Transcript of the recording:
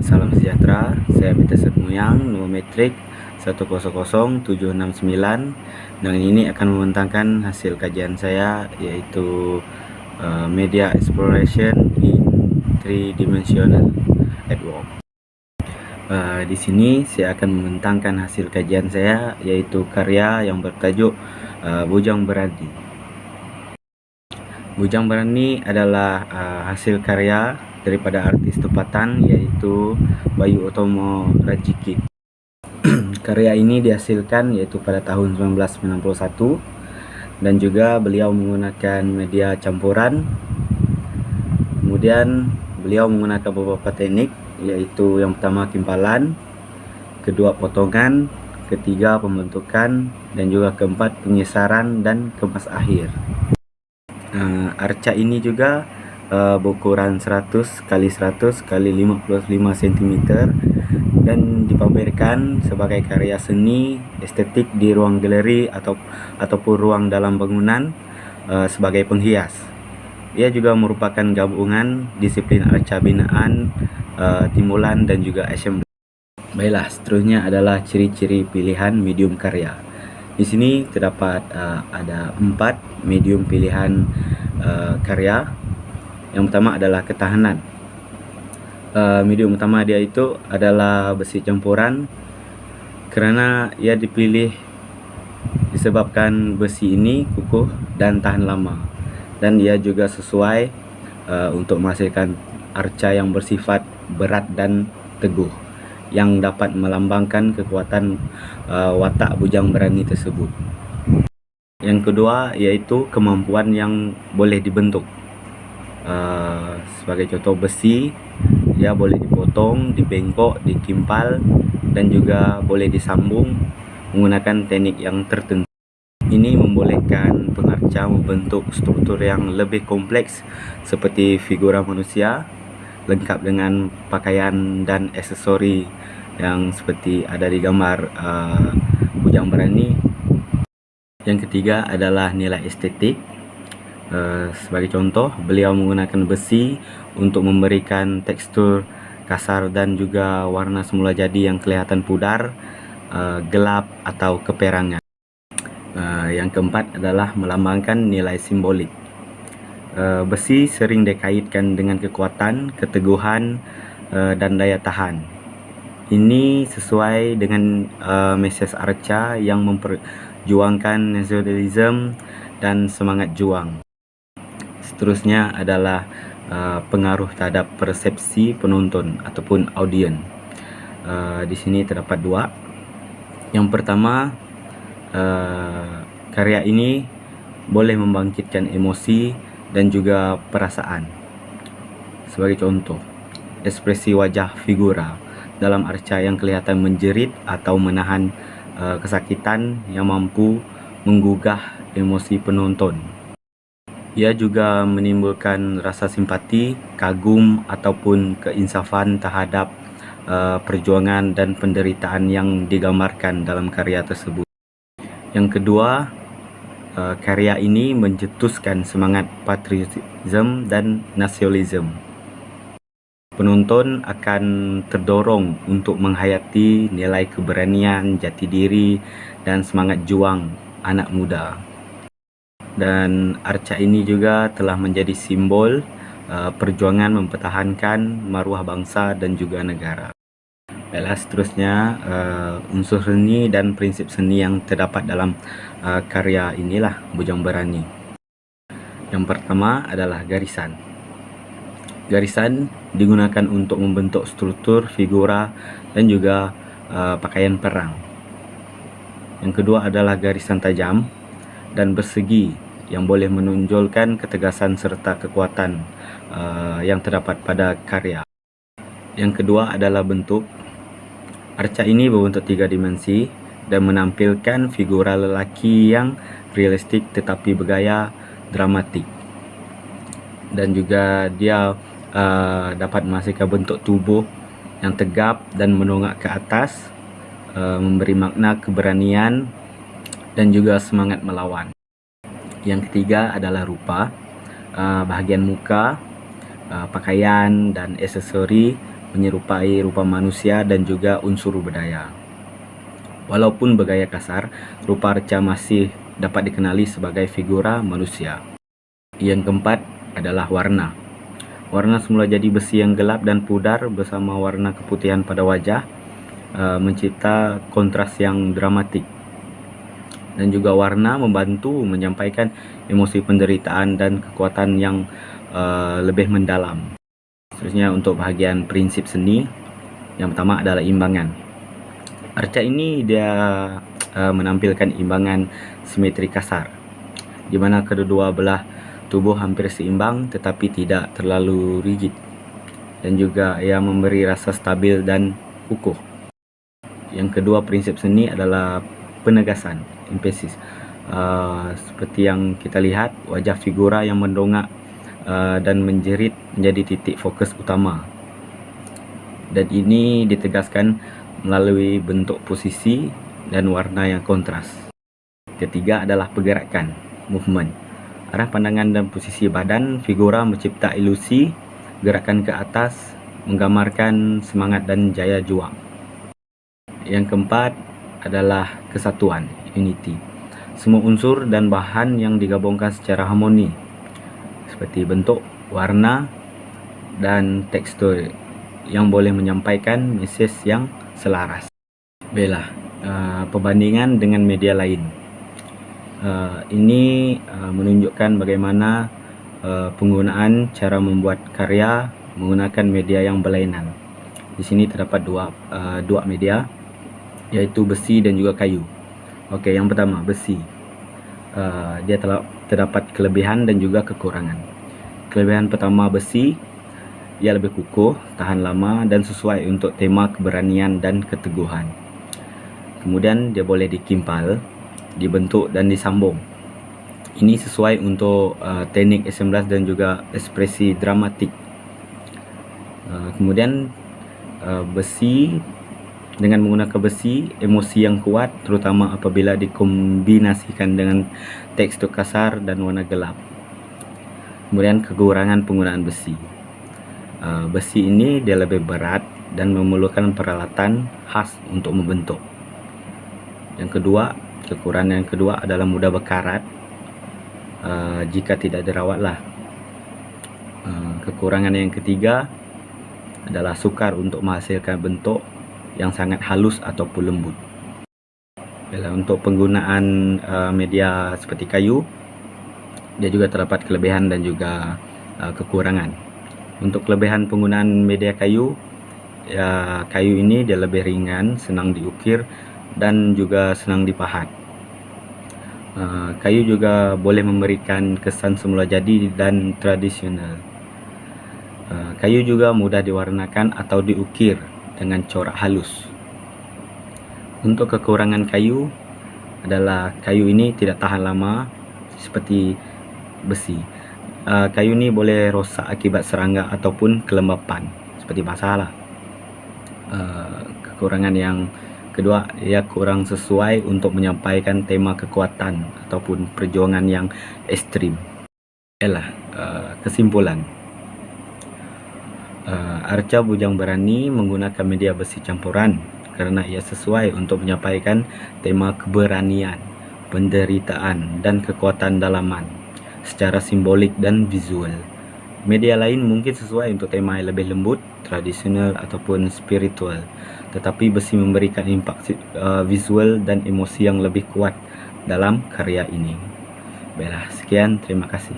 Salam sejahtera, saya Peter Setmuyang, nomor metrik 100769. Dan ini akan membentangkan hasil kajian saya, yaitu Media Exploration in Three-Dimensional Artwork. Di sini saya akan membentangkan hasil kajian saya, yaitu karya yang bertajuk Bujang Berani. Bujang Berani adalah hasil karya daripada artis tempatan, yaitu Bayu Utomo Rajiki. Karya ini dihasilkan yaitu pada tahun 1991, dan juga beliau menggunakan media campuran. Kemudian beliau menggunakan beberapa teknik, yaitu yang pertama kimpalan, kedua potongan, ketiga pembentukan, dan juga keempat pengesaran dan kemas akhir. Arca ini juga berukuran 100 x 100 x 55 cm dan dipamerkan sebagai karya seni estetik di ruang galeri ataupun ruang dalam bangunan sebagai penghias. Ia juga merupakan gabungan disiplin arca binaan, timulan, dan juga assembly. Baiklah, seterusnya adalah ciri-ciri pilihan medium karya. Di sini terdapat ada 4 medium pilihan karya. Yang pertama adalah ketahanan. Medium utama dia itu adalah besi campuran, kerana ia dipilih disebabkan besi ini kukuh dan tahan lama, dan ia juga sesuai untuk menghasilkan arca yang bersifat berat dan teguh, yang dapat melambangkan kekuatan watak Bujang Berani tersebut. Yang kedua yaitu kemampuan yang boleh dibentuk. Sebagai contoh, besi dia boleh dipotong, dibengkok, dikimpal, dan juga boleh disambung menggunakan teknik yang tertentu. Ini membolehkan pengarca membentuk struktur yang lebih kompleks seperti figura manusia, lengkap dengan pakaian dan aksesori yang seperti ada di gambar Bujang Berani. Yang ketiga adalah nilai estetik. Sebagai contoh, beliau menggunakan besi untuk memberikan tekstur kasar dan juga warna semula jadi yang kelihatan pudar, gelap atau keperangan. Yang keempat adalah melambangkan nilai simbolik. Besi sering dikaitkan dengan kekuatan, keteguhan, dan daya tahan. Ini sesuai dengan mesej arca yang memperjuangkan nasionalisme dan semangat juang. Seterusnya adalah pengaruh terhadap persepsi penonton ataupun audien. Di sini terdapat 2. Yang pertama, karya ini boleh membangkitkan emosi dan juga perasaan. Sebagai contoh, ekspresi wajah figura dalam arca yang kelihatan menjerit atau menahan kesakitan yang mampu menggugah emosi penonton. Ia juga menimbulkan rasa simpati, kagum, ataupun keinsafan terhadap perjuangan dan penderitaan yang digambarkan dalam karya tersebut. Yang kedua, karya ini mencetuskan semangat patriotisme dan nasionalisme. Penonton akan terdorong untuk menghayati nilai keberanian, jati diri, dan semangat juang anak muda. Dan arca ini juga telah menjadi simbol perjuangan mempertahankan maruah bangsa dan juga negara. Baiklah, seterusnya unsur seni dan prinsip seni yang terdapat dalam karya inilah Bujang Berani. Yang pertama adalah garisan. Garisan digunakan untuk membentuk struktur, figura, dan juga pakaian perang. Yang kedua adalah garisan tajam dan bersegi yang boleh menonjolkan ketegasan serta kekuatan yang terdapat pada karya. Yang kedua adalah bentuk. Arca ini berbentuk 3 dimensi dan menampilkan figura lelaki yang realistik tetapi bergaya dramatik. Dan juga dia dapat menghasilkan bentuk tubuh yang tegap dan menonggak ke atas, memberi makna keberanian dan juga semangat melawan. Yang ketiga adalah rupa. Bahagian muka, pakaian, dan aksesori menyerupai rupa manusia dan juga unsur budaya. Walaupun bergaya kasar, rupa Arca masih dapat dikenali sebagai figura manusia. Yang keempat adalah warna. Warna semula jadi besi yang gelap dan pudar bersama warna keputihan pada wajah, mencipta kontras yang dramatik. Dan juga warna membantu menyampaikan emosi penderitaan dan kekuatan yang lebih mendalam. Seterusnya untuk bahagian prinsip seni, yang pertama adalah imbangan. Arca ini dia menampilkan imbangan simetri kasar, di mana kedua belah tubuh hampir seimbang tetapi tidak terlalu rigid, dan juga ia memberi rasa stabil dan kukuh. Yang kedua prinsip seni adalah penegasan, emphasis. Seperti yang kita lihat, wajah figura yang mendongak dan menjerit menjadi titik fokus utama, dan ini ditegaskan melalui bentuk posisi dan warna yang kontras. Ketiga adalah pergerakan, movement. Arah pandangan dan posisi badan figura mencipta ilusi gerakan ke atas, menggambarkan semangat dan jaya juang. Yang keempat adalah kesatuan, unity. Semua unsur dan bahan yang digabungkan secara harmoni, seperti bentuk, warna, dan tekstur yang boleh menyampaikan mesej yang selaras. Baiklah, perbandingan dengan media lain. Ini menunjukkan bagaimana penggunaan cara membuat karya menggunakan media yang berlainan. Di sini terdapat dua media, yaitu besi dan juga kayu. Okey, yang pertama besi. Dia terdapat kelebihan dan juga kekurangan. Kelebihan pertama besi, ia lebih kukuh, tahan lama dan sesuai untuk tema keberanian dan keteguhan. Kemudian dia boleh dikimpal, dibentuk dan disambung. Ini sesuai untuk teknik S19 dan juga ekspresi dramatik. Kemudian besi, dengan menggunakan besi, emosi yang kuat terutama apabila dikombinasikan dengan tekstur kasar dan warna gelap. Kemudian kekurangan penggunaan besi. Besi ini dia lebih berat dan memerlukan peralatan khas untuk membentuk. Yang kedua, kekurangan yang kedua adalah mudah berkarat jika tidak dirawatlah. Kekurangan yang ketiga adalah sukar untuk menghasilkan bentuk yang sangat halus ataupun lembut. Untuk penggunaan media seperti kayu, dia juga terdapat kelebihan dan juga kekurangan. Untuk kelebihan penggunaan media kayu, kayu ini dia lebih ringan, senang diukir dan juga senang dipahat. Kayu juga boleh memberikan kesan semula jadi dan tradisional. Kayu juga mudah diwarnakan atau diukir dengan corak halus. Untuk kekurangan kayu adalah kayu ini tidak tahan lama seperti besi. Kayu ini boleh rosak akibat serangga ataupun kelembapan seperti masalah. Kekurangan yang kedua, ia kurang sesuai untuk menyampaikan tema kekuatan ataupun perjuangan yang ekstrim. Kesimpulan, Arca Bujang Berani menggunakan media besi campuran karena ia sesuai untuk menyampaikan tema keberanian, penderitaan dan kekuatan dalaman secara simbolik dan visual. Media lain mungkin sesuai untuk tema yang lebih lembut, tradisional ataupun spiritual, tetapi besi memberikan impak visual dan emosi yang lebih kuat dalam karya ini. Baiklah, sekian, terima kasih.